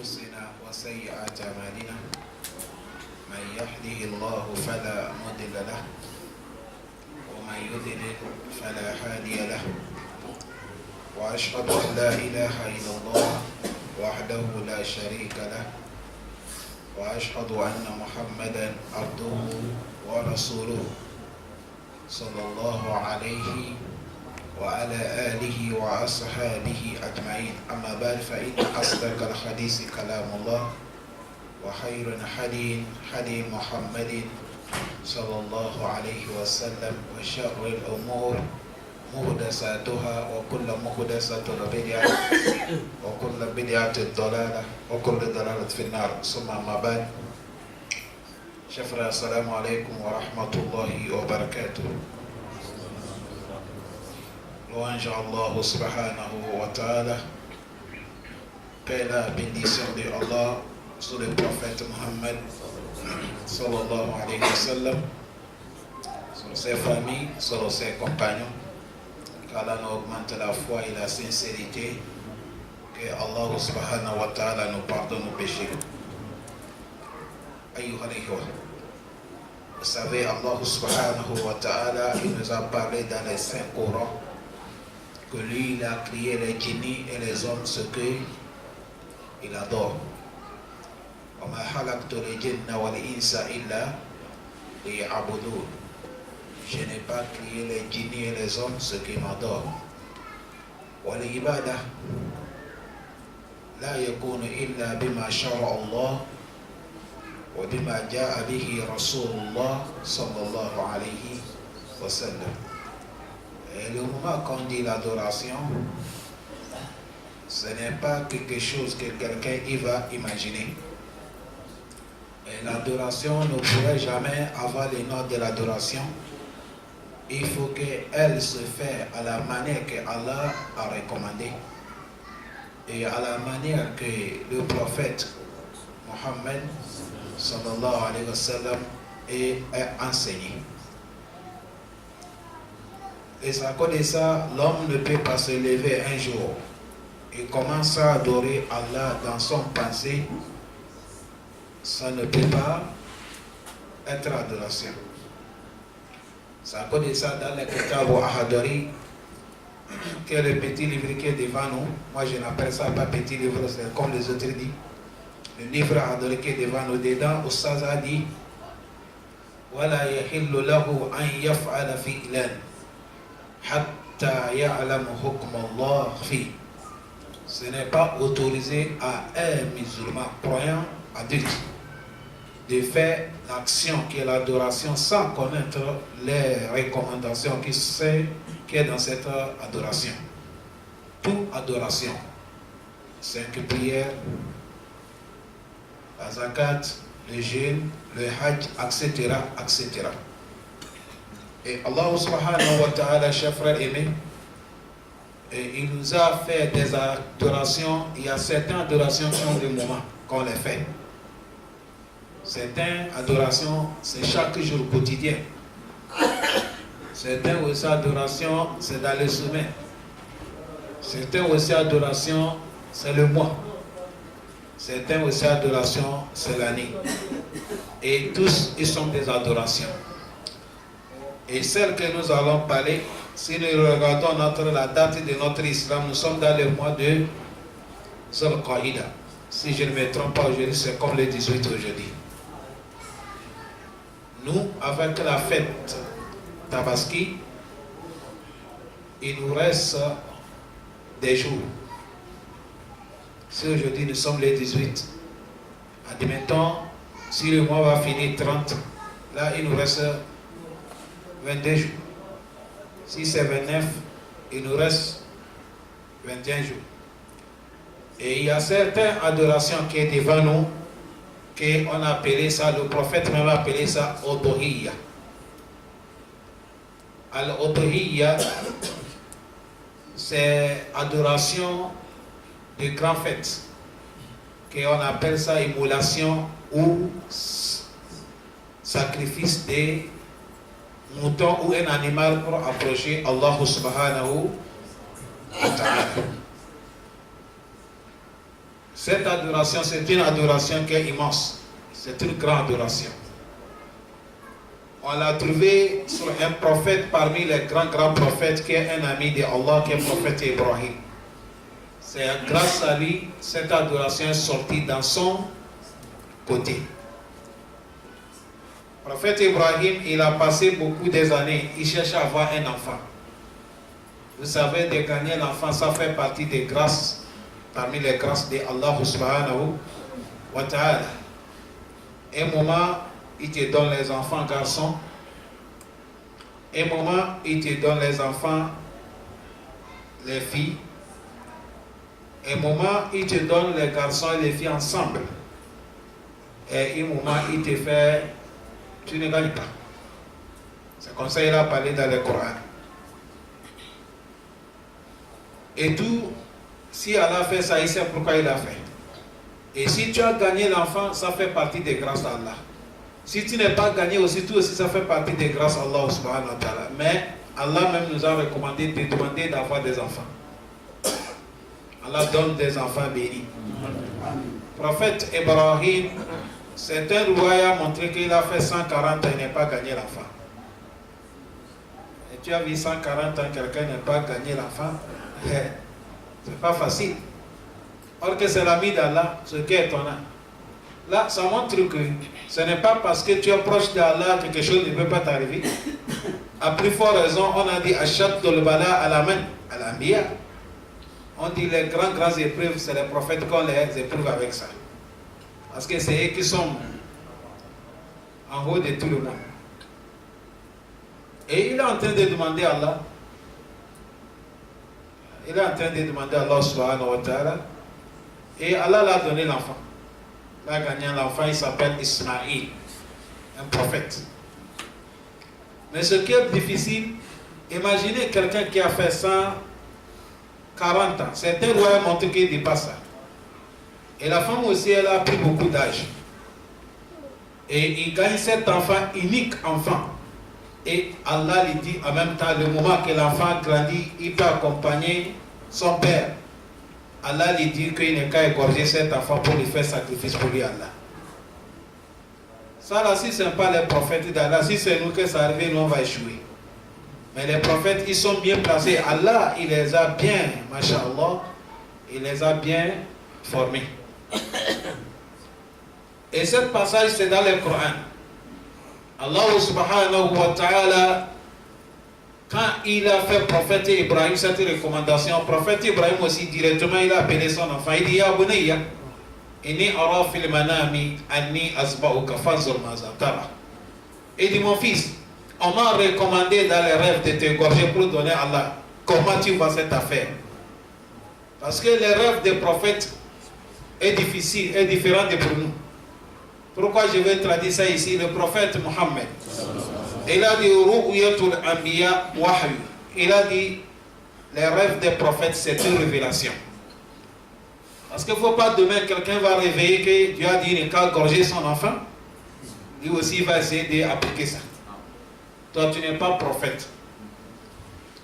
أنفسنا وسيئات أعمالنا من يهده الله فلا مضل له ومن يضلل فلا هادي له وأشهد أن لا إله إلا الله وحده لا شريك له وأشهد أن محمدا عبده ورسوله صلى الله عليه وعلى آله وأصحابه أجمعين. أما بعد فإن أصدق الحديث كلام الله وخير الحديث حديث محمد صلى الله عليه وسلم وشر الأمور محدثاتها وكل محدثة بدعة وكل بدعة ضلالة وكل ضلالة في النار. ثم أما بعد شفرا السلام عليكم ورحمة الله وبركاته. Louange à Allah subhanahu wa ta'ala. Paix la bénédiction de Allah sur le prophète Muhammad sallallahu alayhi wa sallam, sur ses familles, sur ses compagnons. Qu'Allah nous augmente la foi et la sincérité. Que Allah subhanahu wa ta'ala nous pardonne nos péchés. Ayyuha al-ikhwa. Vous savez, Allah subhanahu wa ta'ala, il nous a parlé dans les Saints Corans que lui, il a créé les djinnis et les hommes ce qu'il adore. وَمَا خَلَقْتُ الْجِنَّ وَالْإِنسَ إِلَّا لِيَعْبُدُونِ. Je n'ai pas créé les djinnis et les hommes ce qu'ils m'adorent. وَالْعِبَادَةُ لَا يَكُونُ إِلَّا بِمَا شَرَعَ اللَّهُ وَبِمَا جَاءَ بِهِ رَسُولُ اللَّهِ صَلَّى اللَّهُ عَلَيْهِ وَسَلَّمَ. Et le moment qu'on dit l'adoration, ce n'est pas quelque chose que quelqu'un y va imaginer. Et l'adoration ne pourrait jamais avoir le nom de l'adoration. Il faut qu'elle se fasse à la manière que Allah a recommandé et à la manière que le prophète Mohammed sallallahu alayhi wa sallam a enseigné. Et à cause de ça, l'homme ne peut pas se lever un jour et commencer à adorer Allah dans son pensée. Ça ne peut pas être adoration. C'est à cause de ça, dans le Kitab al-Ahadari, qui est le petit livre qui est devant nous, moi je n'appelle ça pas petit livre, c'est comme les autres disent. Le livre Ahadari qui est devant nous, dedans, Oustaz a dit وَلَا يَحِلُّ لَهُ أَنْ يَفْعَلَ فِعْلًا حتى يعلم حكم الله فيه. Ce n'est pas autorisé à un musulman croyant adulte de faire l'action qui est l'adoration sans connaître les recommandations qui est dans cette adoration. Toute adoration, 5 prières, la zakat, le jeûne, le hajj, etc., etc. Et Allah subhanahu wa ta'ala, chers frères aimés, il nous a fait des adorations. Il y a certaines adorations qui ont des moments qu'on les fait. Certaines adorations, c'est chaque jour quotidien. Certaines aussi adorations, c'est dans les semaines. Certaines aussi adorations, c'est le mois. Certaines aussi adorations, c'est l'année. Et tous, ils sont des adorations. Et celle que nous allons parler, si nous regardons la date de notre islam, nous sommes dans le mois de Zul-Qaïda. Si je ne me trompe pas aujourd'hui, c'est comme le 18 aujourd'hui. Nous, avec la fête Tabaski, il nous reste des jours. Si aujourd'hui nous sommes le 18, admettons, si le mois va finir 30, là il nous reste 22 jours. Si c'est 29, il nous reste 21 jours. Et il y a certaines adorations qui est devant nous, qu'on a appelé ça, le prophète même a appelé ça Odohiyya. Al-Odohiyya, c'est adoration de grandes fêtes, qu'on appelle ça immolation ou sacrifice des mouton ou un animal pour approcher Allah subhanahu wa ta'ala. Cette adoration, c'est une adoration qui est immense. C'est une grande adoration. On l'a trouvé sur un prophète parmi les grands prophètes qui est un ami de Allah, qui est le prophète Ibrahim. C'est grâce à lui, cette adoration est sortie dans son côté. Le prophète Ibrahim, il a passé beaucoup des années, il cherchait à avoir un enfant. Vous savez, de gagner l'enfant, ça fait partie des grâces, parmi les grâces de Allah subhanahu wa ta'ala. Un moment, il te donne les enfants garçons. Un moment, il te donne les enfants les filles. Un moment, il te donne les garçons et les filles ensemble. Et un moment, il te fait, tu ne gagnes pas. C'est comme ça qu'il a parlé dans le Coran. Et tout, si Allah fait ça, il sait pourquoi il a fait. Et si tu as gagné l'enfant, ça fait partie des grâces d'Allah. Si tu n'es pas gagné aussi, tout aussi, ça fait partie des grâces d'Allah subhanahu wa ta'ala. Mais Allah même nous a recommandé de demander d'avoir des enfants. Allah donne des enfants bénis. Le prophète Ibrahim, c'est un roi qui a montré qu'il a fait 140 ans et n'a pas gagné l'enfant. Et tu as vu 140 ans, quelqu'un n'a pas gagné l'enfant. C'est pas facile. Or que c'est l'ami d'Allah, ce qui est étonnant. Là, ça montre que ce n'est pas parce que tu es proche d'Allah que quelque chose ne peut pas t'arriver. À plus forte raison, on a dit Achat de bala à la main, à l'ambiya. On dit les grandes épreuves, c'est les prophètes qu'on les éprouve avec ça. Parce que c'est eux qui sont en haut de tout le monde. Et il est en train de demander à Allah. Il est en train de demander à Allah subhanahu wa ta'ala. Et Allah l'a donné l'enfant. Il a gagné l'enfant, il s'appelle Ismaïl, un prophète. Mais ce qui est difficile, imaginez quelqu'un qui a fait 140 ans. Certains rois montrent qu'il dépasse ça. Et la femme aussi, elle a pris beaucoup d'âge. Et il gagne cet enfant, unique enfant. Et Allah lui dit en même temps, le moment que l'enfant grandit, il peut accompagner son père. Allah lui dit qu'il n'est qu'à égorger cet enfant pour lui faire sacrifice pour lui, Allah. Ça là, si ce n'est pas les prophètes d'Allah, si c'est nous que ça arrive, nous on va échouer. Mais les prophètes, ils sont bien placés. Allah, il les a bien, masha'Allah, il les a bien formés. Et ce passage, c'est dans le Coran. Allah subhanahu wa ta'ala, quand il a fait prophète Ibrahim cette recommandation, prophète Ibrahim aussi directement il a appelé son enfant. Il dit Ya bunayya, inni ara fil manami anni asba'uka fanzur maza tara. Il dit mon fils, on m'a recommandé dans les rêves de t'égorger pour donner à Allah. Comment tu vois cette affaire? Parce que les rêves des prophètes est difficile, est différent de pour nous. Pourquoi je vais traduire ça ici? Le prophète Mohammed, il a dit Ru'yatul Anbiya Wahyu. Il a dit les rêves des prophètes, c'est une révélation. Parce qu'il ne faut pas demain quelqu'un va réveiller que Dieu a dit il n'a qu'à gorger son enfant. Lui aussi il va essayer d'appliquer ça. Toi tu n'es pas prophète.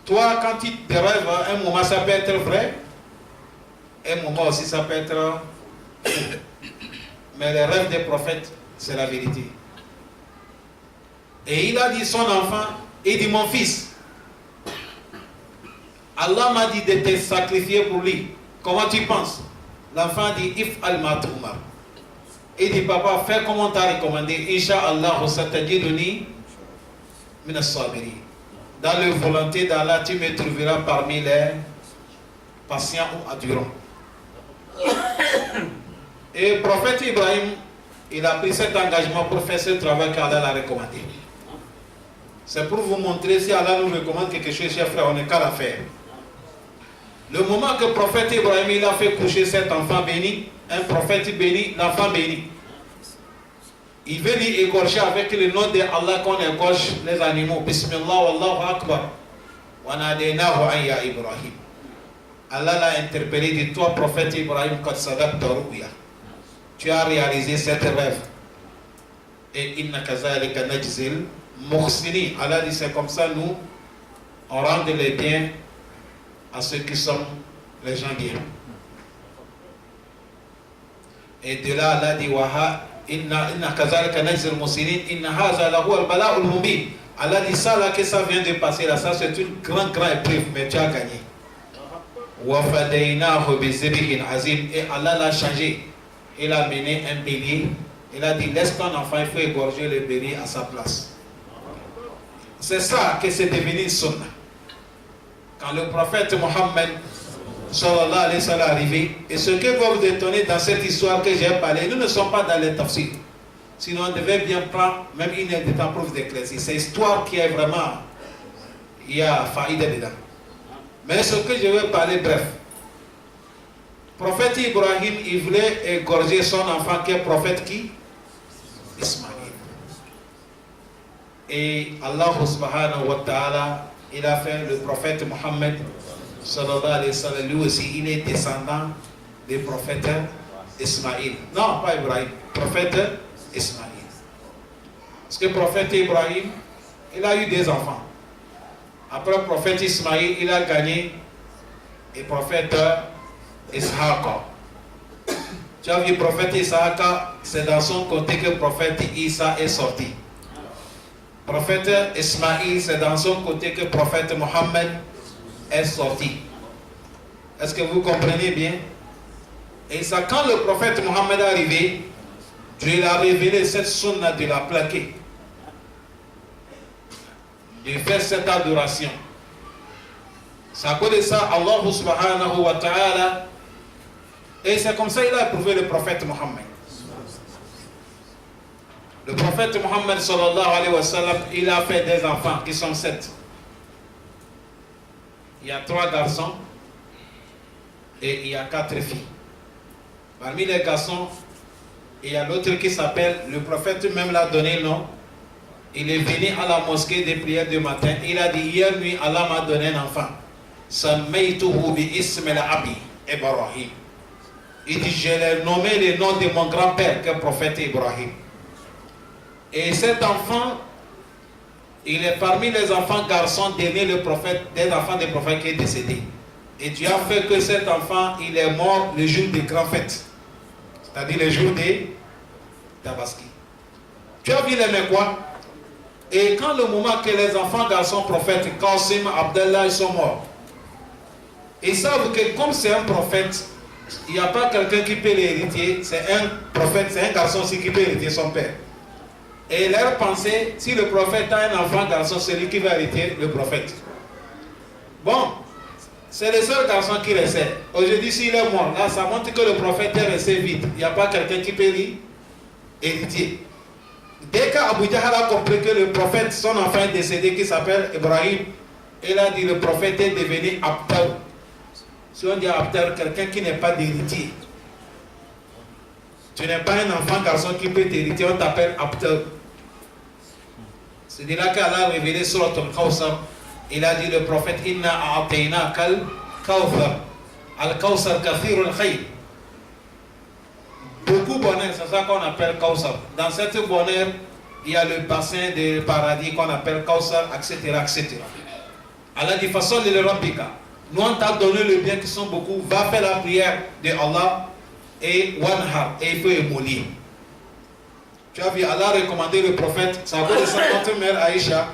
Toi quand tu te rêves, un moment ça peut être vrai, un moment aussi ça peut être faux. Mais les rêves des prophètes, c'est la vérité. Et il a dit son enfant, il dit mon fils, Allah m'a dit de te sacrifier pour lui. Comment tu penses? L'enfant dit if al-matumar. Il dit papa, fais comme on t'a recommandé. Inch'Allah satajiduni min as-sabirin. Dans la volonté d'Allah, tu me trouveras parmi les patients ou endurants. Et le prophète Ibrahim, il a pris cet engagement pour faire ce travail qu'Allah l'a recommandé. C'est pour vous montrer si Allah nous recommande quelque chose, chers frères, on n'est qu'à la faire. Le moment que le prophète Ibrahim il a fait coucher cet enfant béni, un prophète béni, l'enfant béni, il veut lui égorger avec le nom de Allah qu'on égorge les animaux. Bismillah, Wallahu Akbar. Wa nadaynahu an ya Ibrahim. Allah l'a interpellé, dit toi prophète Ibrahim, qad sadaqta ru'ya. Tu as réalisé cette rêve. Et inna kazalika najzil muhsinin. Allah dit c'est comme ça nous on rend les biens à ceux qui sont les gens bien. Et de là, Allah dit Waha, inna kazalika najzil musinin, inna haza lahu al-bala'ul mubin. Allah dit ça là, que ça vient de passer là, ça c'est une grande épreuve, mais tu as gagné. Wa fadaynahu bi zibhin azim. Et Allah l'a changé. Il a mené un bélier. Il a dit laisse ton enfant, il faut égorger le bélier à sa place. C'est ça que c'est devenu sunna. Quand le prophète Mohammed sallallahu alayhi wa sallam est arrivé, et ce qui va vous étonner dans cette histoire que j'ai parlé, nous ne sommes pas dans les tafsir. Sinon on devait bien prendre même une heure de temps pour vous éclaircir. C'est histoire qui est vraiment, il y a faïda dedans. Mais ce que je veux parler bref. Prophète Ibrahim, il voulait égorger son enfant qui est prophète qui? Ismaïl. Et Allah subhanahu wa ta'ala, il a fait le prophète Mohammed sallallahu alayhi wa sallam, lui aussi, il est descendant des prophètes Ismaïl. Non, pas Ibrahim, prophète Ismaïl. Parce que le prophète Ibrahim, il a eu des enfants. Après le prophète Ismaïl, il a gagné le prophète Ishaq. Tu as vu le prophète Ishaq, c'est dans son côté que le prophète Isa est sorti. Le prophète Ismaïl, c'est dans son côté que le prophète Mohammed est sorti. Est-ce que vous comprenez bien? Et ça, quand le prophète Mohammed est arrivé, Dieu a révélé cette sunna de la plaquer, de faire cette adoration. C'est à cause de ça, Allah subhanahu wa ta'ala, et c'est comme ça qu'il a approuvé le prophète Mohammed. Le prophète Mohammed sallallahu alayhi wa sallam, il a fait des enfants qui sont 7. Il y a 3 garçons et il y a 4 filles. Parmi les garçons, il y a l'autre qui s'appelle, le prophète même l'a donné le nom. Il est venu à la mosquée des prières du matin. Il a dit, hier nuit, Allah m'a donné un enfant. Sammaytuhu bi ismil abi Ibrahim. Il dit, je l'ai nommé le nom de mon grand-père, que est le prophète Ibrahim. Et cet enfant, il est parmi les enfants garçons d'aimer le prophète, des enfants des prophètes qui est décédé. Et Dieu a fait que cet enfant, il est mort le jour des grandes fêtes. C'est-à-dire le jour des Tabaski. Tu as vu les Mekwa? Et quand le moment que les enfants garçons prophètes, Qasim, Abdallah, ils sont morts, ils savent que comme c'est un prophète, il n'y a pas quelqu'un qui peut l'hériter, c'est un prophète, c'est un garçon aussi qui peut hériter son père. Et leur pensée, si le prophète a un enfant garçon, c'est lui qui va hériter le prophète. Bon, c'est le seul garçon qui restait. Aujourd'hui, s'il est mort, là, ça montre que le prophète est resté vide. Il n'y a pas quelqu'un qui peut lui hériter. Dès qu'Abu Jahl a compris que le prophète, son enfant est décédé, qui s'appelle Ibrahim, il a dit le prophète est devenu Abtar. Si on dit Abtar, quelqu'un qui n'est pas d'héritier. Tu n'es pas un enfant garçon qui peut t'hériter, on t'appelle Abtar. C'est de là qu'Allah a révélé sur le Kawthar. Il a dit le prophète, Inna a'atayna kal Kawthar. Al-Kawthar kathirul khayr. Beaucoup bonheur, c'est ça qu'on appelle Kawthar. Dans cette bonheur, il y a le bassin de paradis qu'on appelle Kawthar, etc., etc. Allah dit, façon de rabbika. Nous on t'a donné le bien qui sont beaucoup. Va faire la prière de Allah et wanhar, et il faut émolir. Tu as vu, Allah a recommandé le prophète, ça veut dire notre mère Aïcha,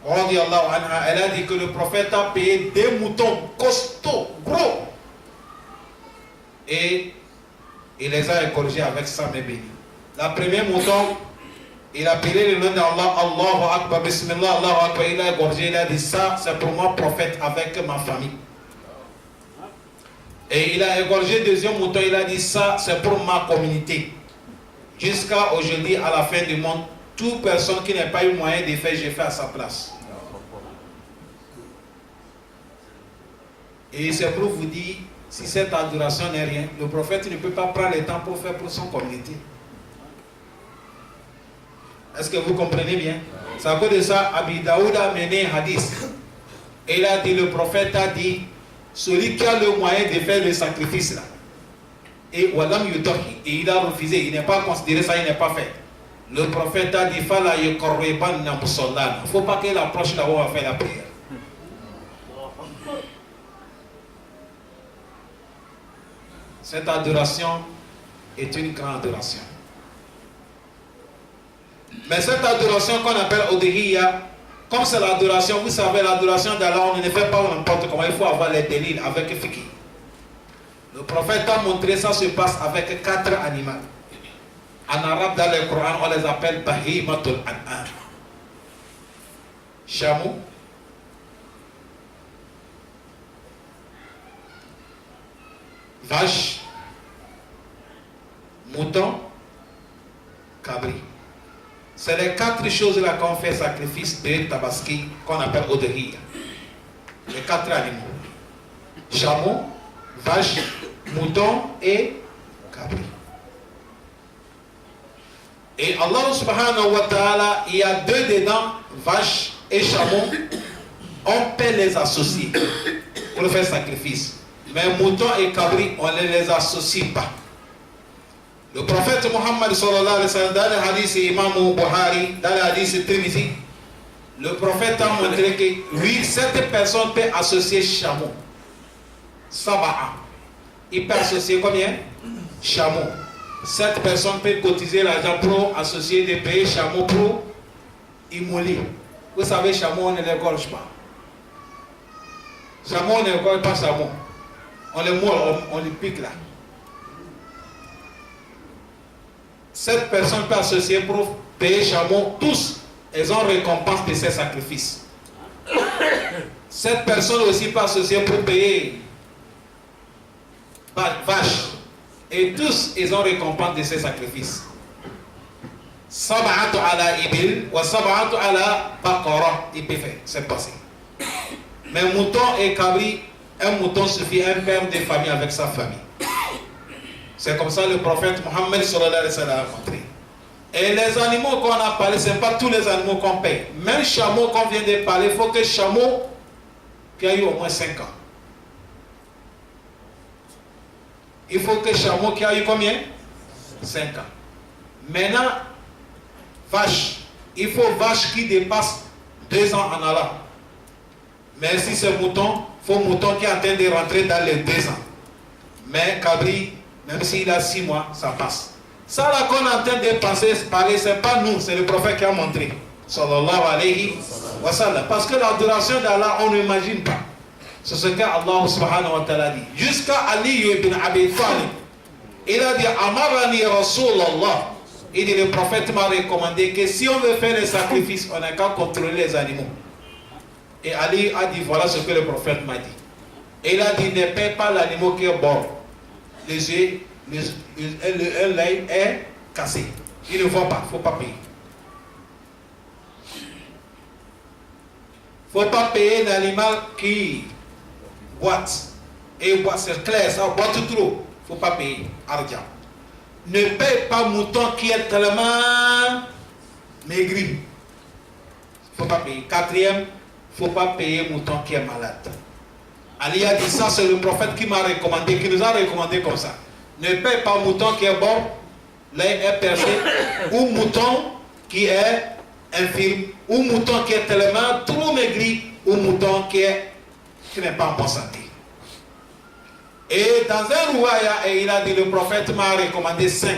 elle a dit que le prophète a payé des moutons costauds, gros. Et il les a égorgés avec sa main bénie. La première mouton, il a payé le nom d'Allah, Allahu Akbar, Bismillah, Allahu Akbar, il a égorgé, il a dit ça, c'est pour moi prophète avec ma famille. Et il a égorgé le deuxième mouton, il a dit ça, c'est pour ma communauté. Jusqu'à aujourd'hui, à la fin du monde, toute personne qui n'a pas eu moyen de faire, j'ai fait à sa place. Et c'est pour vous dire, si cette adoration n'est rien, le prophète ne peut pas prendre le temps pour faire pour son communauté. Est-ce que vous comprenez bien? C'est à cause de ça, Abi Daoud a mené un hadith. Et il a dit, le prophète a dit, celui qui a le moyen de faire le sacrifice là, et Walam Yutohi, et il a refusé, il n'est pas considéré ça, il n'est pas fait. Le prophète a dit, Fala yukorriban na musallana. Il ne faut pas qu'il approche là où on va faire la prière. Cette adoration, est une grande adoration. Mais cette adoration qu'on appelle Udhiyya, comme c'est l'adoration, vous savez, l'adoration d'Allah, on ne fait pas n'importe comment, il faut avoir les délits avec fiqh. Le prophète a montré ça se passe avec 4 animaux. En arabe, dans le Coran, on les appelle Bahimatul An'am. Chameau, vache, mouton, cabri. C'est les 4 choses-là qu'on fait sacrifice de Tabaski, qu'on appelle Udhiyya. Les 4 animaux. Chameau, vache, mouton et cabri. Et Allah subhanahu wa ta'ala, il y a 2 dedans, vache et chameau. On peut les associer pour faire sacrifice. Mais mouton et cabri, on ne les associe pas. Le prophète Muhammad sallallahu alayhi wa sallam, dans le hadith Imam Bukhari, dans le hadith Tirmidhi, le prophète a montré que oui, cette personne peut associer chameau. Saba'a. Il peut associer combien? Chameau. Cette personne peut cotiser l'argent pour associer des pays chameaux pour immoler. Vous savez, chameau, on ne les gorge pas. Chameau, on ne gorge pas chameau. On les mord, on les pique là. Cette personne peut associer pour payer chameau. Tous, ils ont récompense de ces sacrifices. Cette personne aussi peut associer pour payer vache. Et tous, ils ont récompense de ces sacrifices. Sab'atu ala ibil wa sab'atu ala baqara. Il peut faire, c'est passé. Mais mouton et cabri, un mouton suffit, un père de famille avec sa famille. C'est comme ça le prophète Mohammed sallallahu alayhi wa sallam a montré. Et les animaux qu'on a parlé, ce n'est pas tous les animaux qu'on paye. Même chameau qu'on vient de parler, il faut que chameau qui a eu au moins 5 ans. Il faut que chameau qui a eu combien? 5 ans. Maintenant, vache. Il faut vache qui dépasse 2 ans en allant. Mais si c'est mouton, il faut mouton qui est en train de rentrer dans les 2 ans. Mais cabri, même s'il a 6 mois, ça passe. Ça là qu'on est en train de parler, ce n'est pas nous, c'est le prophète qui a montré. Sallallahu alayhi wa sallam. Parce que l'adoration d'Allah, on n'imagine pas. C'est ce qu'Allah subhanahu wa ta'ala dit. Jusqu'à Ali ibn Abi Talib, il a dit Amarani Rasulallah. Il dit le prophète m'a recommandé que si on veut faire les sacrifices, on n'a qu'à contrôler les animaux. Et Ali a dit voilà ce que le prophète m'a dit. Et il a dit ne paie pas l'animal qui est mort. Les yeux, l'œil est cassé. Il ne voit pas, il ne faut pas payer. Il ne faut pas payer l'animal qui boite. Et boite, c'est clair, ça boite trop. Il ne faut pas payer argent. Ne paye pas mouton qui est tellement maigri. Il ne faut pas payer. 4e, il ne faut pas payer mouton qui est malade. Ali a dit ça, c'est le prophète qui m'a recommandé, qui nous a recommandé comme ça. Ne paye pas mouton qui est bon, l'œil est percé, ou mouton qui est infirme, ou mouton qui est tellement trop maigri, ou mouton qui n'est pas en bonne santé. Et dans un rouaya, il a dit, le prophète m'a recommandé 5.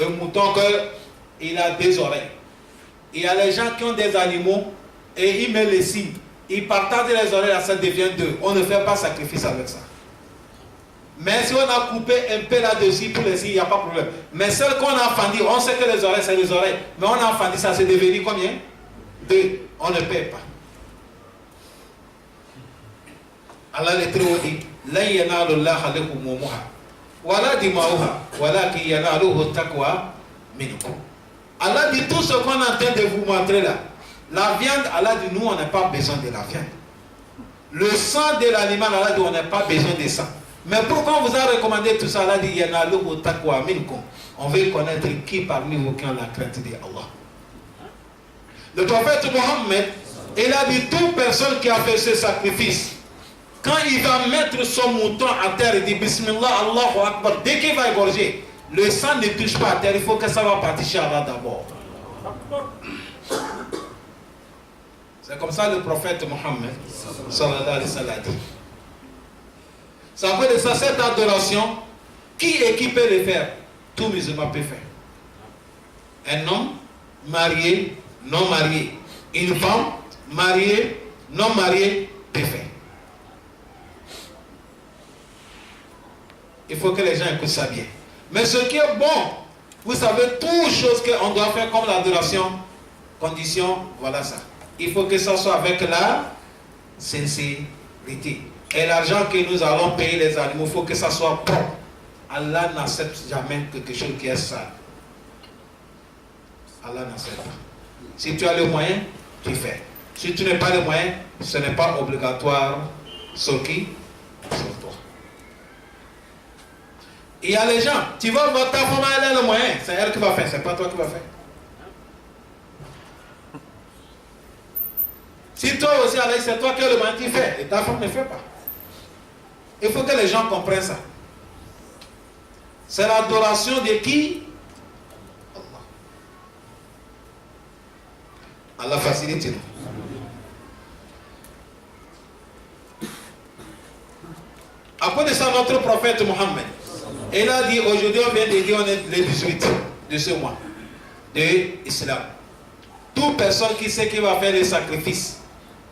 Un mouton qu'il a 2 oreilles. Il y a les gens qui ont des animaux et ils mettent les signes. Ils partagent les oreilles, là, ça devient 2. On ne fait pas sacrifice avec ça. Mais si on a coupé un peu là-dessus pour les signes, il n'y a pas de problème. Mais celle qu'on a fendu, on sait que les oreilles, c'est les oreilles. Mais on a fendu, ça c'est devenu combien? 2. On ne paie pas. Allah le Très-Haut dit La yanalu Allah luhumuha wala dima'uha walakin yanaluhu taqwa minkum. Allah dit tout ce qu'on est en train de vous montrer là. La viande, Allah dit nous on n'a pas besoin de la viande. Le sang de l'animal, Allah dit on n'a pas besoin de sang. Mais pourquoi on vous a recommandé tout ça? Allah dit yanaluhu taqwa minkum. On veut connaître qui parmi vous qui ont la crainte de Allah. Le prophète Mohammed, il a dit toute personne qui a fait ce sacrifice, quand il va mettre son mouton à terre, il dit Bismillah, Allahu Akbar. Dès qu'il va égorger, le sang ne touche pas à terre, il faut que ça va partir chez Allah d'abord. C'est comme ça le prophète Mohammed sallallahu alayhi wa sallam dit. Ça veut dire ça, cette adoration, qui peut le faire? Tout musulman peut faire. Un homme marié, non marié. Une femme mariée, non mariée peut faire. Il faut que les gens écoutent ça bien. Mais ce qui est bon, vous savez, toutes choses qu'on doit faire comme l'adoration, condition, voilà ça. Il faut que ça soit avec la sincérité. Et l'argent que nous allons payer les animaux, il faut que ça soit propre. Allah n'accepte jamais quelque chose qui est sale. Allah n'accepte pas. Si tu as le moyen, tu fais. Si tu n'as pas le moyen, ce n'est pas obligatoire sur qui? Sur toi. Il y a les gens, tu vas voir ta femme, elle a le moyen, c'est elle qui va faire, c'est pas toi qui va faire. Si toi aussi, c'est toi qui as le moyen, tu fais, et ta femme ne fait pas. Il faut que les gens comprennent ça. C'est l'adoration de qui? Allah. Allah facilite. Après de ça, notre prophète Mohammed, il a dit, aujourd'hui on vient de dire, on est le 18 de ce mois de l'islam. Toute personne qui sait qu'il va faire les sacrifices,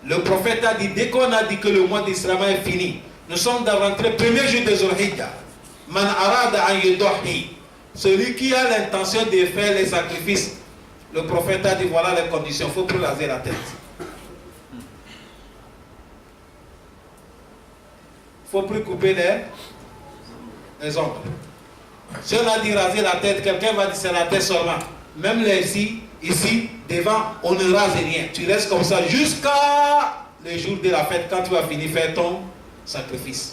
le prophète a dit, dès qu'on a dit que le mois d'islam est fini, nous sommes dans l'entrée premier jour de Zulhijja. Man arada an yudahi. Celui qui a l'intention de faire les sacrifices, le prophète a dit, voilà les conditions, il faut plus raser la tête. Il ne faut plus couper les ongles. Si on a dit raser la tête, quelqu'un va dire c'est la tête seulement. Même ici, devant, on ne rase rien. Tu restes comme ça jusqu'à le jour de la fête, quand tu vas finir faire ton sacrifice.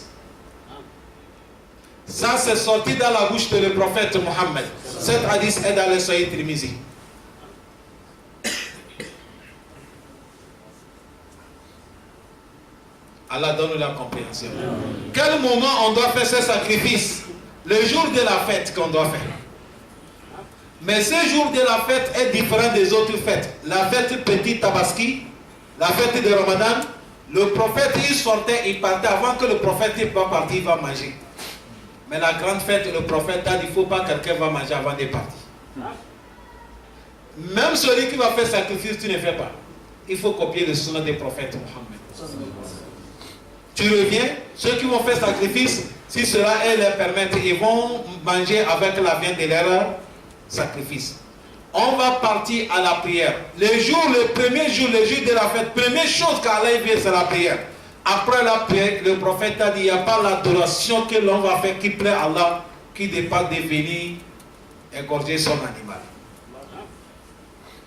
Ça, c'est sorti dans la bouche de le prophète Mohammed. Cet hadith est dans le Sahih Tirmizi. Allah donne la compréhension. Quel moment on doit faire ce sacrifice? Le jour de la fête qu'on doit faire. Mais ce jour de la fête est différent des autres fêtes. La fête Petit Tabaski, la fête de Ramadan, le prophète il sortait, il partait. Avant que le prophète ne va partir, il va manger. Mais la grande fête, le prophète a dit, il ne faut pas que quelqu'un va manger avant de partir. Même celui qui va faire sacrifice, tu ne fais pas. Il faut copier le sunnah des prophètes Mohammed. Tu reviens, ceux qui vont faire sacrifice, si cela leur permet, ils vont manger avec la viande de leur sacrifice. On va partir à la prière. Le premier jour, le jour de la fête, première chose qu'Allah vient, c'est la prière. Après la prière, le prophète a dit, il n'y a pas l'adoration que l'on va faire qui plaît à Allah, qui dépasse de venir égorger son animal.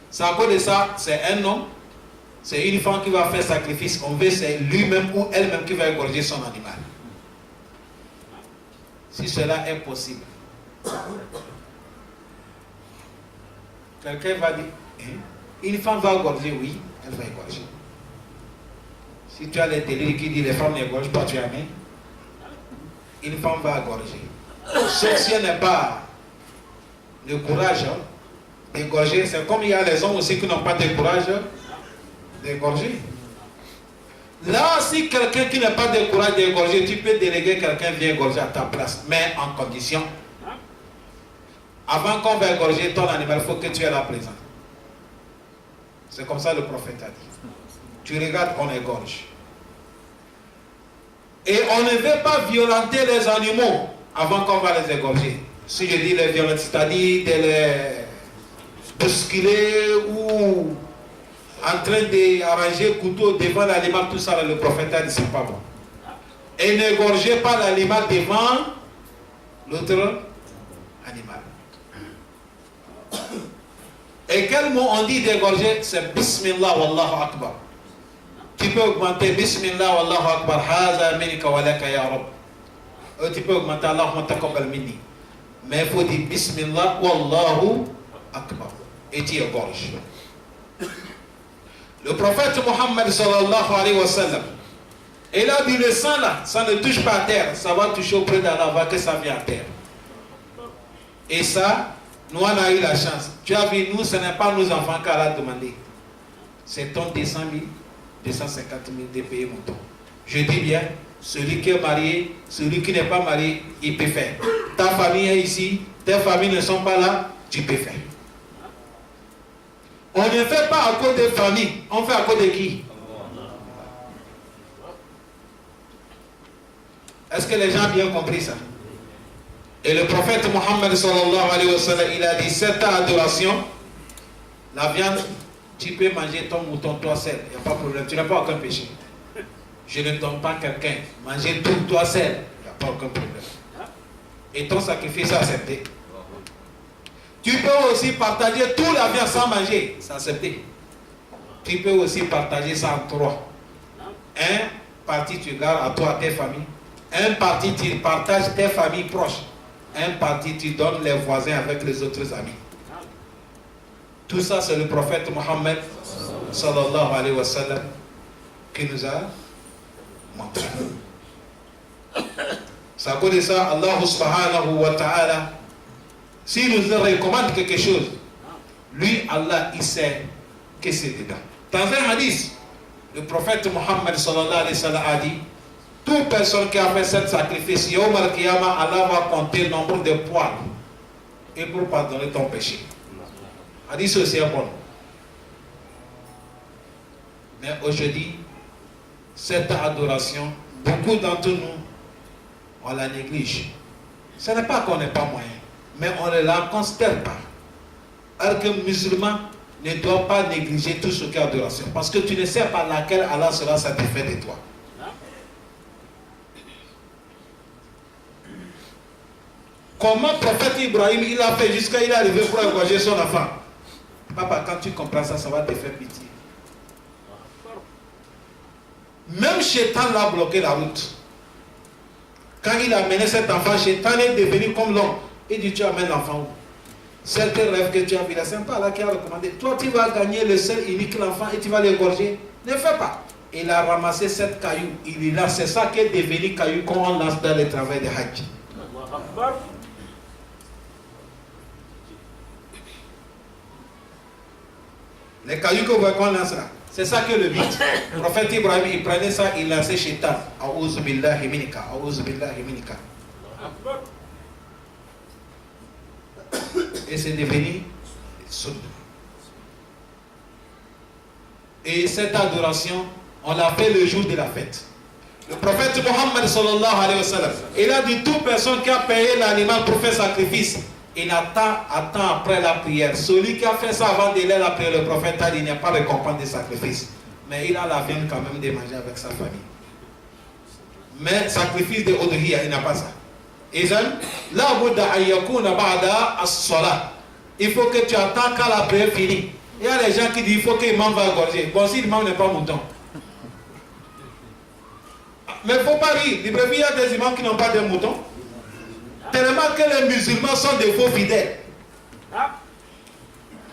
C'est à cause de ça, c'est un homme, c'est une femme qui va faire sacrifice. On veut c'est lui-même ou elle-même qui va égorger son animal. Si cela est possible. Quelqu'un va dire, une femme va égorger, oui, elle va égorger. Si tu as les délires qui disent les femmes n'égorgent pas, tu as mis. Une femme va égorger. Sauf si elle n'a pas le courage d'égorger, c'est comme il y a les hommes aussi qui n'ont pas de courage d'égorger. Là, si quelqu'un qui n'a pas de courage d'égorger, tu peux déléguer quelqu'un vient égorger à ta place, mais en condition. Avant qu'on va égorger ton animal, il faut que tu aies la présence. C'est comme ça le prophète a dit. Tu regardes, on égorge. Et on ne veut pas violenter les animaux avant qu'on va les égorger. Si je dis les violenter, c'est-à-dire de les bousculer ou en train d'arranger couteau devant l'animal, tout ça, le prophète a dit c'est pas bon. Et n'égorgez pas l'animal devant l'autre animal. Et quel mot on dit d'égorger? C'est Bismillah Wallahu Akbar. Tu peux augmenter Bismillah Wallahu Akbar, Haza minika walaka ya Rab. Tu peux augmenter Allahumma taqabbal minni. Mais il faut dire Bismillah Wallahu Akbar. Et tu égorges. Le prophète Mohammed sallallahu alayhi wa sallam, il a dit le sang là, ça ne touche pas à terre, ça va toucher auprès d'Allah, va que ça vient à terre. Et ça, nous on a eu la chance. Tu as vu, nous, ce n'est pas nos enfants qu'Allah a demandé. C'est ton 200 000, 250 000 de payer mon temps. Je dis bien, Celui qui est marié, celui qui n'est pas marié, il peut faire. Ta famille est ici, tes familles ne sont pas là, tu peux faire. On ne fait pas à cause des familles, on fait à cause de qui? Est-ce que les gens ont bien compris ça? Et le prophète Mohammed sallallahu alayhi wa sallam, il a dit cette adoration, la viande, tu peux manger ton mouton toi seul, il n'y a pas de problème, tu n'as pas aucun péché. Je ne donne pas quelqu'un, manger tout toi seul, il n'y a pas aucun problème. Et ton sacrifice est accepté. Tu peux aussi partager toute la viande sans manger, c'est accepté. Tu peux aussi partager ça en trois. Un parti tu gardes à toi, à tes familles. Un parti tu partages tes familles proches. Un parti tu donnes les voisins avec les autres amis. Tout ça c'est le prophète Mohammed sallallahu alayhi wa sallam qui nous a montré. C'est à cause de ça, Allah subhanahu wa ta'ala, s'il nous recommande quelque chose, lui, Allah, il sait que c'est dedans. Dans un hadith, le prophète Mohammed sallallahu alayhi wa sallam a dit, toute personne qui a fait cet sacrifice, Yawm al-Qiyamah, Allah va compter le nombre de poils et pour pardonner ton péché. Hadith aussi est bon. Mais aujourd'hui, cette adoration, beaucoup d'entre nous, on la néglige. Ce n'est pas qu'on n'est pas moyen, mais on ne la considère pas. Alors qu'un musulman ne doit pas négliger tout ce qui est adoration. Parce que tu ne sais pas laquelle Allah sera satisfait de toi. Comment le prophète Ibrahim il a fait jusqu'à il est arrivé pour égorger son enfant? Papa, quand tu comprends ça, ça va te faire pitié. Même Shaitan l'a bloqué la route. Quand il a amené cet enfant, Shaitan est devenu comme l'homme. Il dit, tu amènes l'enfant où? Certains rêves que tu as vu, là, c'est pas Allah qui a recommandé. Toi, tu vas gagner le seul unique l'enfant et tu vas l'égorger. Ne fais pas. Il a ramassé cette caillou. Il est là. C'est ça qui est devenu caillou quand on lance dans le travail de Hajj. Les cailloux que vous voyez qu'on lance là, c'est ça que le but. Le prophète Ibrahim, il prenait ça, il lançait Shaitan. A'udhu billahi minika, a'udhu billahi minika. Et c'est devenu sunna. Et cette adoration, on l'a fait le jour de la fête. Le prophète Mohammed sallallahu alayhi wa sallam, il a dit toute personne qui a payé l'animal pour faire sacrifice, il attend après la prière. Celui qui a fait ça avant d'aller la prière, le prophète a dit il n'y a pas de récompense de sacrifice. Mais il a la viande quand même de manger avec sa famille. Mais sacrifice de Udhiyya, il n'a pas ça. Il faut que tu attends quand la prière finit. Il y a des gens qui disent il faut que l'imam va égorger. Bon, si l'imam n'est pas mouton. Mais il ne faut pas rire. Il y a des imams qui n'ont pas de moutons. Tellement que les musulmans sont des faux fidèles.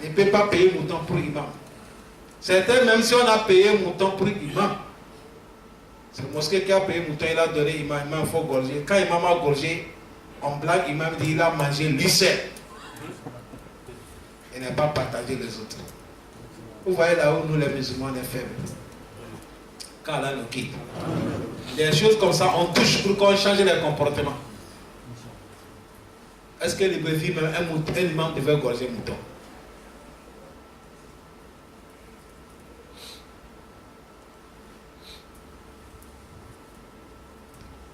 Ils ne peuvent pas payer mouton pour l'imam. Certains, même si on a payé mouton pour l'imam, c'est le mosquée qui a payé mouton, il a donné imam, il faut gorger. Quand l'imam a gorgé, on blague, l'imam dit il a mangé lui seul. Il n'a pas partagé les autres. Vous voyez là où nous les musulmans on est faibles. Quand Allah nous quitte. Des choses comme ça, on touche pour qu'on change les comportements. Est-ce que les brebis, même un imam devait gorger mouton?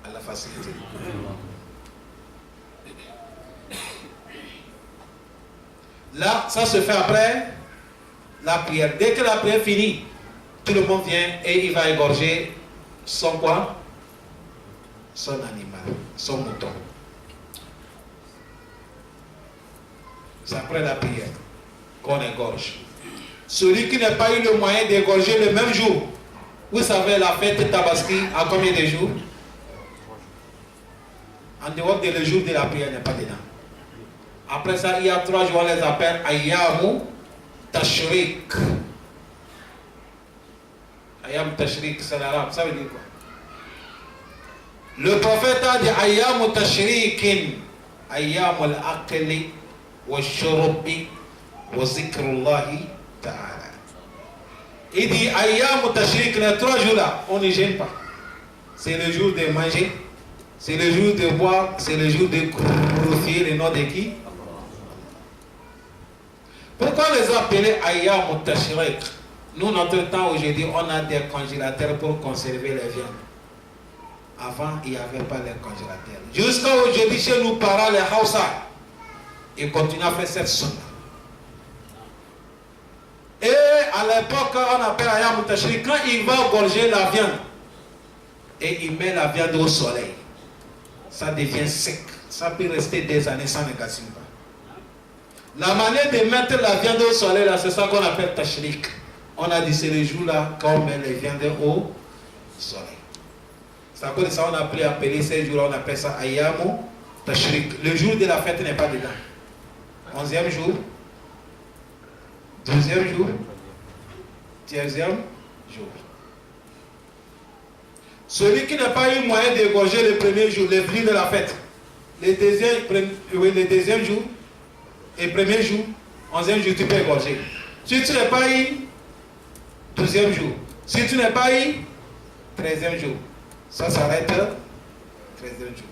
À la facilité. Là, ça se fait après la prière. Dès que la prière finit, tout le monde vient et il va égorger son quoi? Son animal, son mouton. C'est après la prière qu'on égorge. Celui qui n'a pas eu le moyen d'égorger le même jour, vous savez, la fête Tabaski à combien de jours? En dehors de le jour de la prière, n'est pas dedans. Après ça, il y a 3 jours, on les appelle Ayyamu Tashrik. Ayyam Tashrik, c'est l'arabe. Ça veut dire quoi? Le prophète a dit Ayyamu Tashrikin, Ayyamu al-Aqli, wa Shurubi, wa Zikrullahi Ta'ala. Il dit Ayyamu Tashrik, les 3 jours là, on ne gêne pas. c'est le jour de manger, c'est le jour de boire, c'est le jour de glorifier le nom de qui? Pourquoi les appeler Ayyam Tashriq? Nous, notre temps aujourd'hui, on a des congélateurs pour conserver les viandes. Avant, il n'y avait pas les congélateurs. Jusqu'à aujourd'hui, chez nos parents, les Hausa, ils continuent à faire cette sunna. Et à l'époque, on appelle Ayyam Tashriq, quand il va gorger la viande, et il met la viande au soleil, ça devient sec. Ça peut rester des années sans négation. La manière de mettre la viande au soleil, là, c'est ça qu'on appelle Tashriq. On a dit c'est le jour là quand on met les viandes au soleil. C'est à cause de ça on a appelé ces jours là, on appelle ça Ayyam Tashriq. Le jour de la fête n'est pas dedans. 11e jour, 12e jour, 13e jour. Celui qui n'a pas eu moyen d'égorger le premier jour, le prix de la fête, le deuxième jour et premier jour, 11e jour, tu peux égorger. Si tu n'as pas eu 12e jour, si tu n'as pas eu 13e jour, ça s'arrête 13e jour.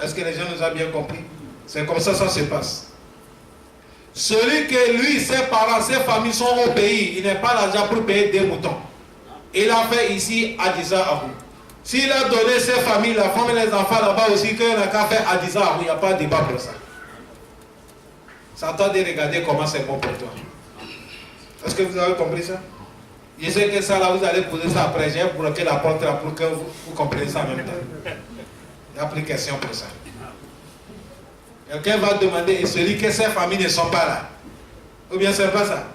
Est-ce que les gens nous ont bien compris? C'est comme ça se passe. Celui que lui, ses parents, ses familles sont au pays, il n'a pas l'argent pour payer des moutons. Il a fait ici Adissa Abou. S'il a donné ses familles, la femme et les enfants là-bas aussi, qu'il n'a qu'à faire Adissa Abou, il n'y a pas de débat pour ça. Ça t'a de regarder comment c'est bon pour toi. Est-ce que vous avez compris ça? Je sais que ça là, vous allez poser ça après. J'ai bloqué la porte là pour que vous compreniez ça en même temps. Il n'y a plus de question pour ça. Quelqu'un va demander, et celui que ses familles ne sont pas là. Ou bien c'est pas ça?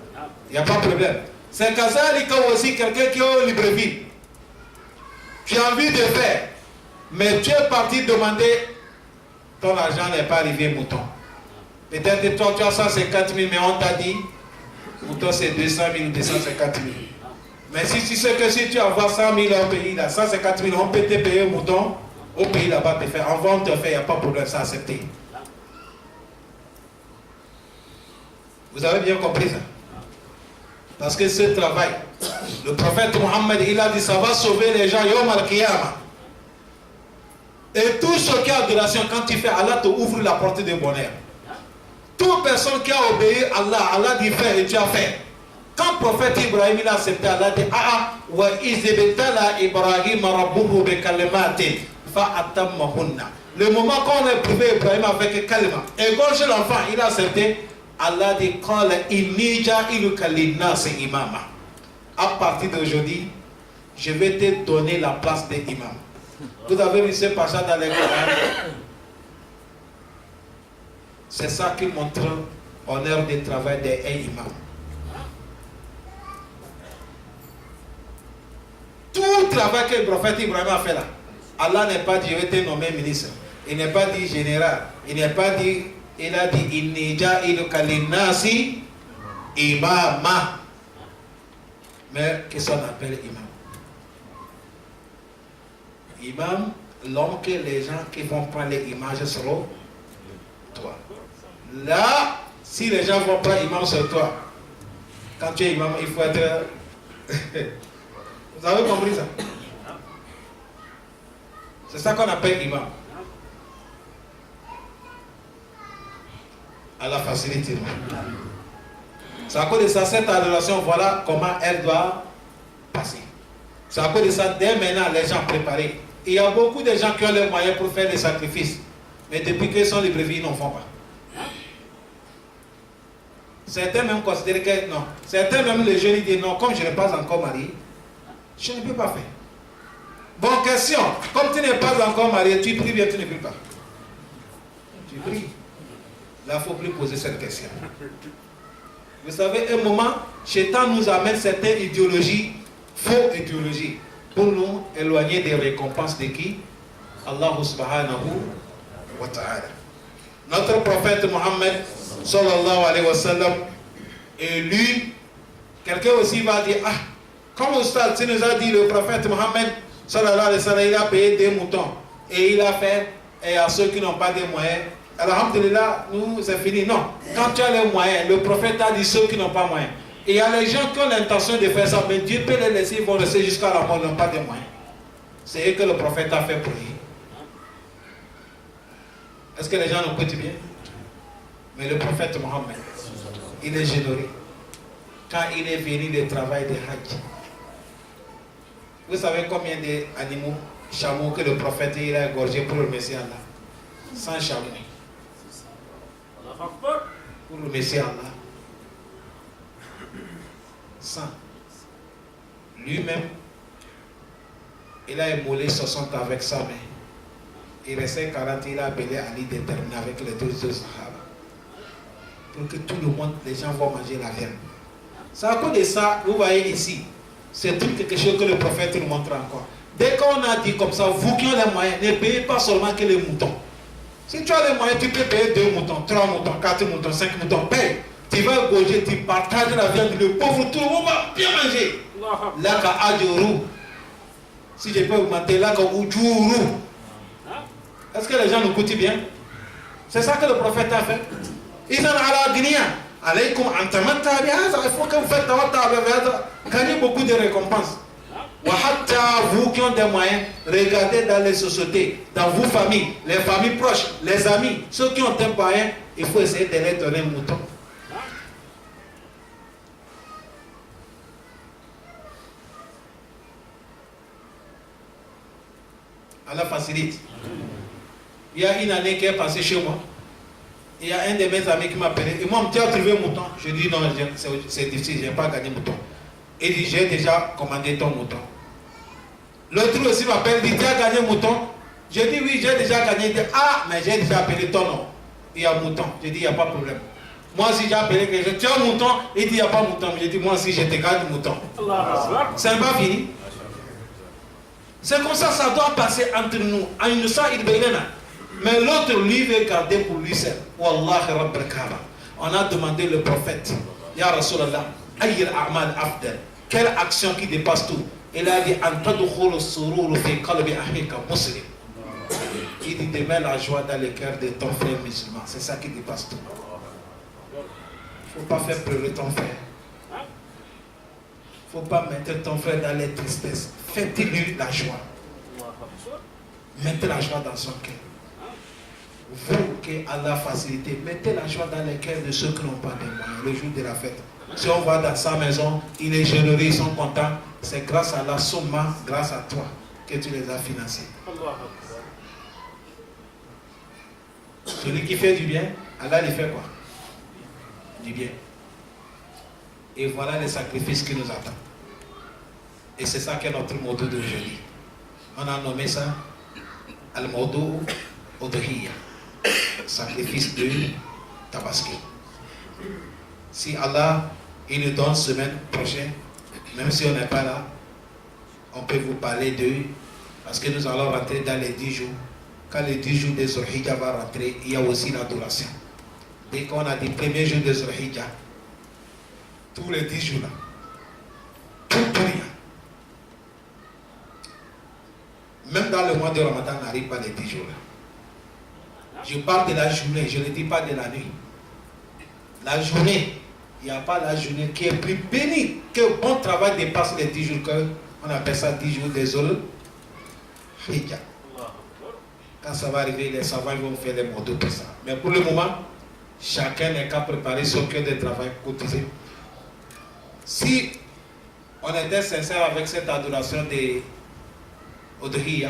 Il n'y a pas de problème. C'est qu'à ça, il y a aussi quelqu'un qui est au Libreville. Tu as envie de faire, mais tu es parti demander, ton argent n'est pas arrivé, mouton. Peut-être que toi, tu as 150 000, mais on t'a dit, mouton c'est 200 000 ou 250 000. Mais si tu sais que si tu envoies 100 000 au pays, là, 150 000, on peut te payer un mouton, au pays là-bas, te faire. Envoie, on te fait, il n'y a pas de problème, c'est accepté. Vous avez bien compris ça? Parce que ce travail, le prophète Mohammed, il a dit, ça va sauver les gens, Yom al-Qiyamah. Et tout ce qui est adoration, quand tu fais, Allah te ouvre la porte de bonheur. Toute personne qui a obéi à Allah, Allah dit fais et tu as fait. Quand le prophète Ibrahim il a accepté, Allah dit wa izibtala Ibrahim rabbuhu bi kalimatin fa atammahunna. Le moment qu'on a éprouvé Ibrahim avec kalima, et quand l'enfant il a accepté, Allah dit qala inni ja'iluka lin-nasi imama. À partir d'aujourd'hui, je vais te donner la place d'imam. Vous avez vu ce passage dans les Coran? C'est ça qui montre l'honneur du travail des imams. Tout travail que le prophète Ibrahim a fait là, Allah n'est pas dit je vais te nommer ministre, il n'est pas dit général, il n'est pas dit, il a dit inni ja'iluka lin-nasi imama. Mais qu'est-ce qu'on appelle imam? Imam, l'homme que les gens qui vont prendre les images sur toi. Là, si les gens vont prendre imam sur toi, quand tu es imam, il faut être... Vous avez compris ça? C'est ça qu'on appelle imam. À la facilité. C'est à cause de ça, cette adoration, voilà comment elle doit passer. C'est à cause de ça, dès maintenant, les gens préparés. Il y a beaucoup de gens qui ont les moyens pour faire des sacrifices. Mais depuis qu'ils sont libres, ils n'en font pas. Certains même considèrent que non. Certains même les jeunes disent non, comme je n'ai pas encore marié, je ne peux pas faire. Bonne question. Comme tu n'es pas encore marié, tu pries bien, tu ne pries pas. Tu pries. Là, il ne faut plus poser cette question. Vous savez, un moment, Shaitan nous amène certaines idéologies, fausses idéologies, pour nous éloigner des récompenses de qui? Allah subhanahu wa ta'ala. Notre prophète Mohammed sallallahu alayhi wa sallam, et lui, quelqu'un aussi va dire, ah, comme Oustad, tu nous as dit, le prophète Mohammed sallallahu alayhi wa sallam, il a payé des moutons, et il a fait, et à ceux qui n'ont pas de moyens, alhamdulillah, nous c'est fini. Non, quand tu as les moyens, le prophète a dit ceux qui n'ont pas moyens. Et il y a les gens qui ont l'intention de faire ça, mais Dieu peut les laisser, ils vont rester jusqu'à la mort, ils n'ont pas de moyens. C'est eux que le prophète a fait prier. Est-ce que les gens nous écoutent bien? Mais le prophète Mohammed, il est généreux. Quand il est venu de travail de Hajj, vous savez combien d'animaux, chameaux que le prophète il a égorgé pour le Messie Allah? 100 chameaux. Pour le Messie Allah. 100. Lui-même, il a émoulé 60 avec sa main. Il restait 40, il a appelé Ali de terminer avec les deux Sahaba. Pour que tout le monde, les gens vont manger la viande. C'est à cause de ça, vous voyez ici, c'est tout quelque chose que le prophète nous montre encore. Dès qu'on a dit comme ça, vous qui avez les moyens, ne payez pas seulement que les moutons. Si tu as les moyens, tu peux payer 2 moutons, 3 moutons, 4 moutons, 5 moutons, paye. Tu vas gauger, tu partages la viande, le pauvre, tout le monde va bien manger. Là, qu'à Adjourou, si je peux augmenter, là, qu'à Adjourou. Est-ce que les gens nous écoutent bien? C'est ça que le prophète a fait. Ils ont à la Guinée. Il faut que vous faites gagner beaucoup de récompenses. Vous qui ont des moyens, regardez dans les sociétés, dans vos familles, les familles proches, les amis, ceux qui ont des moyens, il faut essayer de les donner un mouton. Allah facilite. Il y a une année qui est passée chez moi. Il y a un de mes amis qui m'a appelé. Et moi, tu as trouvé un mouton? Je dis non, c'est difficile, je n'ai pas gagné mouton. Il dit, j'ai déjà commandé ton mouton. L'autre aussi m'appelle, dit, tu as gagné mouton? Je dis, oui, j'ai déjà gagné. Il dit, ah, mais j'ai déjà appelé ton nom. Il y a mouton. Je dis, il n'y a pas de problème. Moi aussi, j'ai appelé quelqu'un. Tu as un mouton? Il dit, il n'y a pas de mouton. Je dis, moi aussi, je te garde mouton. C'est pas fini. C'est comme ça, ça doit passer entre nous. Mais l'autre, lui, veut garder pour lui seul. Wallahi Rabbal Kaaba. On a demandé le prophète, Ya Rasulallah, Ayyil A'mal Afdal. Quelle action qui dépasse tout? Il a dit, Antadoukhul sururu fi qalbi ahika muslim. Il dit, de mettre la joie dans le cœur de ton frère musulman. C'est ça qui dépasse tout. Il ne faut pas faire pleurer ton frère. Il ne faut pas mettre ton frère dans les tristesses. Faites-lui la joie. Mettez la joie dans son cœur. Vous qui Allah facilité, mettez la joie dans les cœurs de ceux qui n'ont pas de moyens le jour de la fête. Si on va dans sa maison, il est généreux, ils sont contents. C'est grâce à la Somme, grâce à toi, que tu les as financés. Celui qui fait du bien, Allah lui fait quoi? Du bien. Et voilà les sacrifices qui nous attendent. Et c'est ça qui est notre mot d'aujourd'hui. On a nommé ça Al-Mawdu Udhiyya, sacrifice de Tabaski. Si Allah il nous donne semaine prochaine, même si on n'est pas là, on peut vous parler d'eux, parce que nous allons rentrer dans les 10 jours. Quand les 10 jours de Zulhijjah va rentrer, il y a aussi l'adoration. Dès qu'on a dit premier jour de Zulhijjah, tous les 10 jours là, tout rien. Même dans le mois de Ramadan, on n'arrive pas les 10 jours là. Je parle de la journée, je ne dis pas de la nuit. La journée, il n'y a pas la journée qui est plus bénie que le bon travail dépasse les 10 jours, on appelle ça 10 jours des Zulhijjah. Quand ça va arriver, les savants vont faire les mots pour ça. Mais pour le moment, chacun n'est qu'à préparer son cœur de travail cotisé. Si on était sincère avec cette adoration de Udhiyya,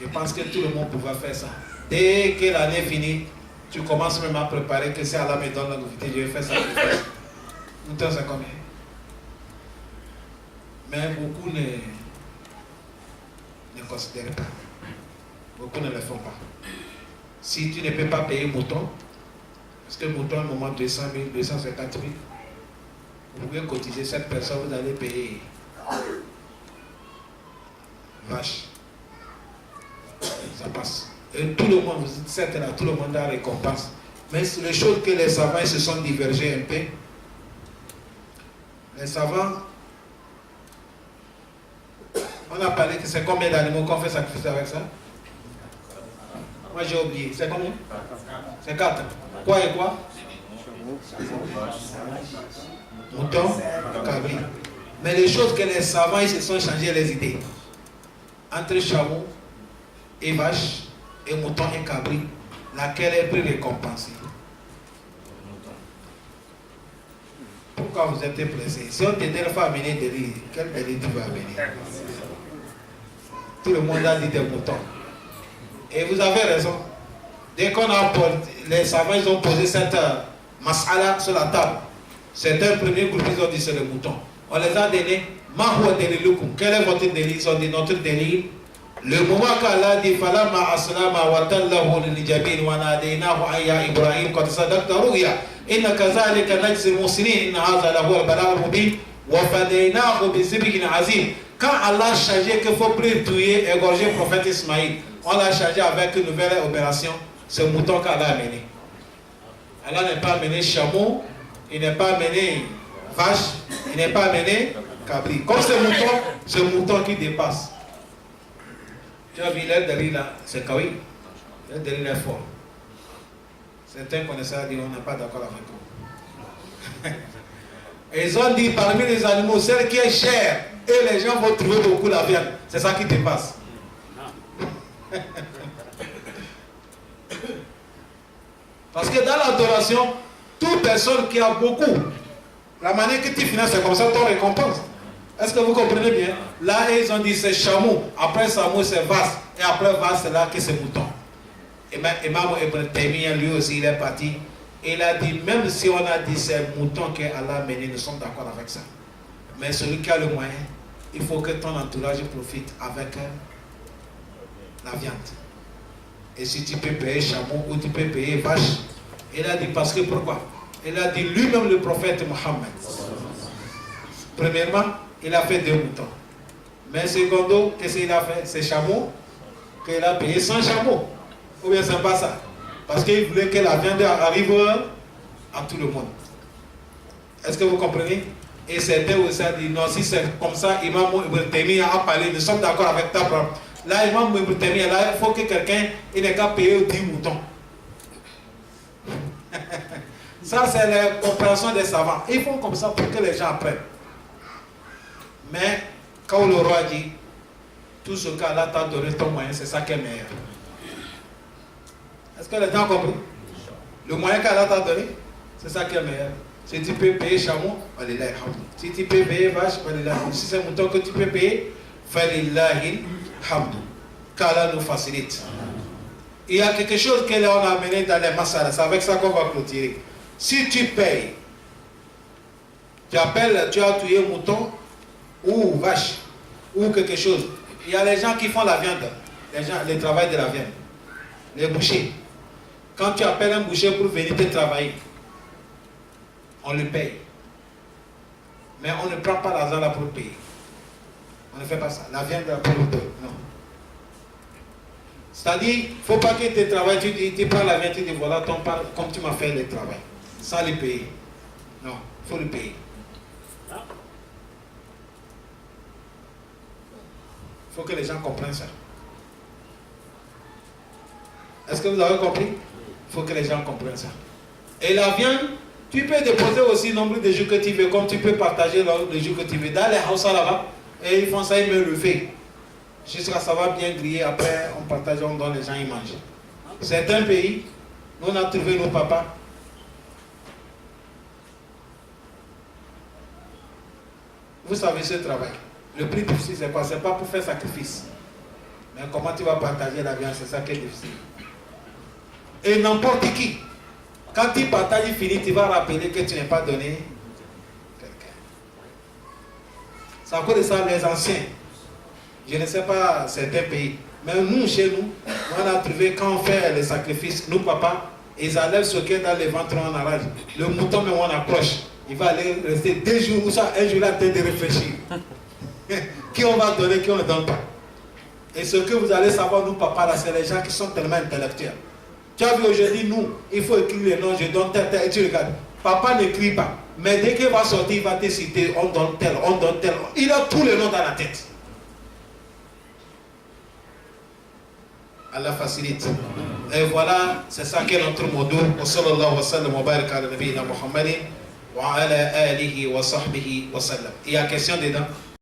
je pense que tout le monde pouvait faire ça. Dès que l'année finit, tu commences même à préparer que si Allah me donne la nouveauté, je vais faire ça. Nous c'est combien? Mais beaucoup ne considèrent pas. Beaucoup ne le font pas. Si tu ne peux pas payer mouton, parce que mouton, à un moment, 200 000, 250 000, vous pouvez cotiser cette personne, vous allez payer vache. Ça passe. Et tout le monde, vous dites, certes, là, tout le monde a récompense. Mais c'est les choses que les savants se sont divergés un peu. Les savants, on a parlé que c'est combien d'animaux qu'on fait sacrifier avec ça? Moi j'ai oublié. C'est combien? C'est 4. Quoi et quoi? Mouton, cabri. Mais les choses que les savants ils se sont changés les idées. entre chameau et vache, et mouton et cabri, laquelle est plus récompensée? Pourquoi vous êtes pressé? Si on te dit qu'il faut amener des lits, quel délit tu vas amener? Tout le monde a dit des moutons. Et vous avez raison. Dès qu'on a les savants ils ont posé cette mas'ala sur la table, c'est un premier groupe, ils ont dit c'est le mouton. On les a donné, quel est votre délit? Ils ont dit notre délit. Le moment qu'Allah dit Falama aslama wa tallahu lil jabin wa nadaynahu ayya Ibrahim qad sadaqta ru'ya inna kadhalika najzi al-muslimin inna hadha lahu al-balagh al-mubin wa fadaynahu bi zibhin azim. Quand Allah a chargé qu'il faut plus tuer, égorger le prophète Ismaïl, on l'a chargé avec une nouvelle opération, ce mouton qu'Allah a mené. Allah n'est pas amené chameau, il n'est pas amené vache, il n'est pas amené cabri. Comme ce mouton qui dépasse. Tu as vu l'air de riz là, c'est kawi. L'air de riz est fort. Certains connaisseurs disent on n'est pas d'accord avec eux. Et ils ont dit parmi les animaux, celle qui est chère, et les gens vont trouver beaucoup la viande. C'est ça qui dépasse. Parce que dans l'adoration, toute personne qui a beaucoup, la manière que tu finances, c'est comme ça ton récompense. Est-ce que vous comprenez bien? Là, ils ont dit c'est chameau, après chameau c'est vache, et après vache c'est là que c'est mouton. Et même Imam Ibn Taymiyyah, lui aussi, il est parti. Et il a dit, même si on a dit c'est mouton qu'Allah a mené, nous sommes d'accord avec ça. Mais celui qui a le moyen, il faut que ton entourage profite avec la viande. Et si tu peux payer chameau ou tu peux payer vache, il a dit parce que pourquoi? Il a dit lui-même le prophète Mohammed. Premièrement, il a fait 2 moutons. Mais secondo, qu'est-ce qu'il a fait? C'est chameau qu'il a payé 100 chameaux. Ou bien c'est pas ça? Parce qu'il voulait que la viande arrive à tout le monde. Est-ce que vous comprenez? Et certains aussi ont dit non, si c'est comme ça, Imam Ibn Taymiyyah a parlé, nous sommes d'accord avec ta parole. Là, Imam Ibn Taymiyyah, là, il faut que quelqu'un n'ait qu'à payer 10 moutons. Ça, c'est la compréhension des savants. Ils font comme ça pour que les gens apprennent. Mais quand le roi dit tout ce qu'Allah t'a donné ton moyen, c'est ça qui est meilleur. Est-ce que les gens ont compris? Le moyen qu'Allah t'a donné, c'est ça qui est meilleur. Si tu peux payer chameau, si tu peux payer vache, si c'est mouton que tu peux payer, falillahi hamdu. Qu'Allah nous facilite. Il y a quelque chose que l'on a amené dans les massalas, c'est avec ça qu'on va clôturer. Si tu payes, tu appelles, tu as tué mouton ou vache ou quelque chose. Il y a les gens qui font la viande, les travail de la viande, les bouchers. Quand tu appelles un boucher pour venir te travailler, on le paye. Mais on ne prend pas l'argent là pour payer. On ne fait pas ça. La viande pour le dos. Non. C'est-à-dire, il ne faut pas que tu travailles, tu prends la viande, tu dis voilà ton part, comme tu m'as fait le travail. Sans le payer. Non, il faut le payer. Il faut que les gens comprennent ça. Est-ce que vous avez compris? Il faut que les gens comprennent ça. Et la viande, tu peux déposer aussi le nombre de jours que tu veux, comme tu peux partager le jour que tu veux. Dans les haussas là-bas, et ils font ça, ils me le font. Jusqu'à ça va bien griller, après on partage, on donne les gens, ils mangent. Certains pays, nous on a trouvé nos papas. Vous savez ce travail. Le plus difficile, c'est quoi? C'est pas pour faire sacrifice. Mais comment tu vas partager la viande, c'est ça qui est difficile. Et n'importe qui, quand tu partages, il finit, tu vas rappeler que tu n'as pas donné quelqu'un. C'est à cause de ça, les anciens, je ne sais pas certains pays, mais nous, chez nous, on a trouvé quand on fait les sacrifices, nous, papa, ils enlèvent ce qui est dans les ventres, on arrache. Le mouton, mais on accroche. Il va aller rester 2 jours ou ça, un jour, la tête de réfléchir. Qui on va donner, qui on ne donne pas. Et ce que vous allez savoir, nous, papa, là, c'est les gens qui sont tellement intellectuels. Tu as vu aujourd'hui, nous, il faut écrire les noms, je donne tel, tel, et tu regardes. Papa n'écrit pas. Mais dès qu'il va sortir, il va te citer, on donne tel, on donne tel. Il a tous les noms dans la tête. Allah facilite. Et voilà, c'est ça qui est notre module. Wa sallallahu wa sallam wa baraka ala nabiyina Muhammadin wa ala alihi wa sahbihi wa sallam. Il y a question dedans.